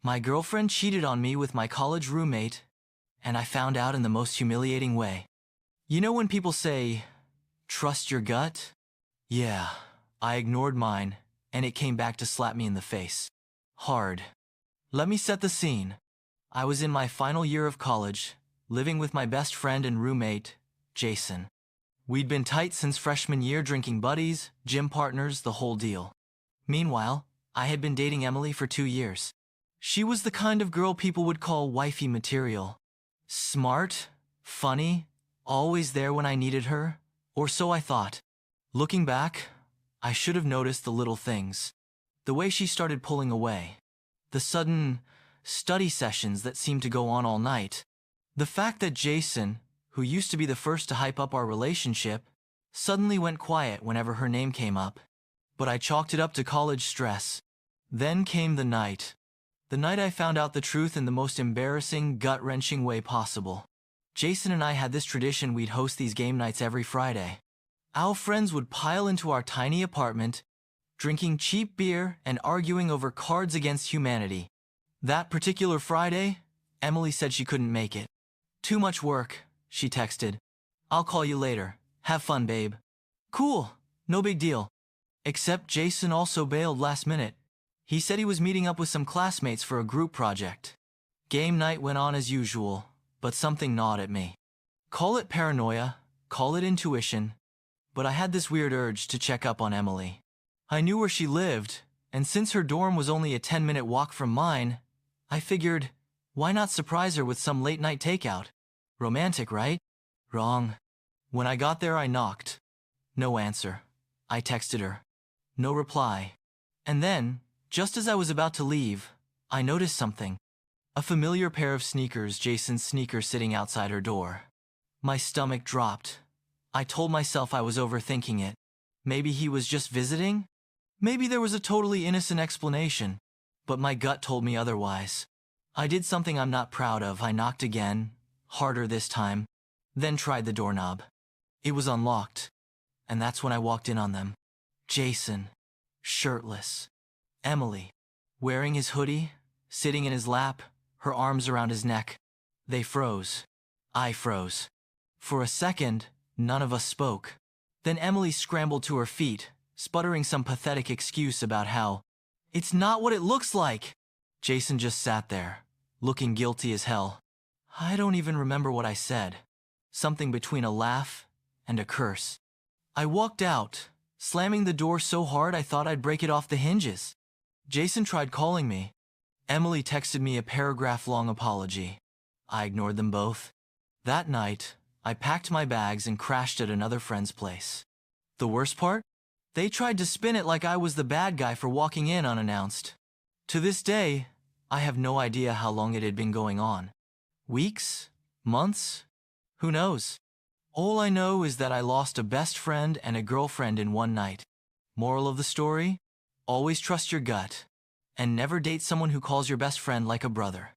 My girlfriend cheated on me with my college roommate, and I found out in the most humiliating way. You know when people say, trust your gut? Yeah, I ignored mine, and it came back to slap me in the face. Hard. Let me set the scene. I was in my final year of college, living with my best friend and roommate, Jason. We'd been tight since freshman year, drinking buddies, gym partners, the whole deal. Meanwhile, I had been dating Emily for 2 years. She was the kind of girl people would call wifey material. Smart, funny, always there when I needed her, or so I thought. Looking back, I should have noticed the little things. The way she started pulling away. The sudden study sessions that seemed to go on all night. The fact that Jason, who used to be the first to hype up our relationship, suddenly went quiet whenever her name came up. But I chalked it up to college stress. Then came the night. The night I found out the truth in the most embarrassing, gut-wrenching way possible. Jason and I had this tradition: we'd host these game nights every Friday. Our friends would pile into our tiny apartment, drinking cheap beer and arguing over Cards Against Humanity. That particular Friday, Emily said she couldn't make it. Too much work, she texted. I'll call you later. Have fun, babe. Cool, no big deal. Except Jason also bailed last minute. He said he was meeting up with some classmates for a group project. Game night went on as usual, but something gnawed at me. Call it paranoia, call it intuition, but I had this weird urge to check up on Emily. I knew where she lived, and since her dorm was only a 10-minute walk from mine, I figured, why not surprise her with some late-night takeout? Romantic, right? Wrong. When I got there, I knocked. No answer. I texted her. No reply. And then, just as I was about to leave, I noticed something. A familiar pair of sneakers, Jason's sneakers, sitting outside her door. My stomach dropped. I told myself I was overthinking it. Maybe he was just visiting? Maybe there was a totally innocent explanation. But my gut told me otherwise. I did something I'm not proud of. I knocked again, harder this time, then tried the doorknob. It was unlocked. And that's when I walked in on them. Jason, shirtless. Emily, wearing his hoodie, sitting in his lap, her arms around his neck. They froze. I froze. For a second, none of us spoke. Then Emily scrambled to her feet, sputtering some pathetic excuse about how, "It's not what it looks like." Jason just sat there, looking guilty as hell. I don't even remember what I said. Something between a laugh and a curse. I walked out, slamming the door so hard I thought I'd break it off the hinges. Jason tried calling me. Emily texted me a paragraph-long apology. I ignored them both. That night, I packed my bags and crashed at another friend's place. The worst part? They tried to spin it like I was the bad guy for walking in unannounced. To this day, I have no idea how long it had been going on. Weeks? Months? Who knows? All I know is that I lost a best friend and a girlfriend in one night. Moral of the story? Always trust your gut. And never date someone who calls your best friend like a brother.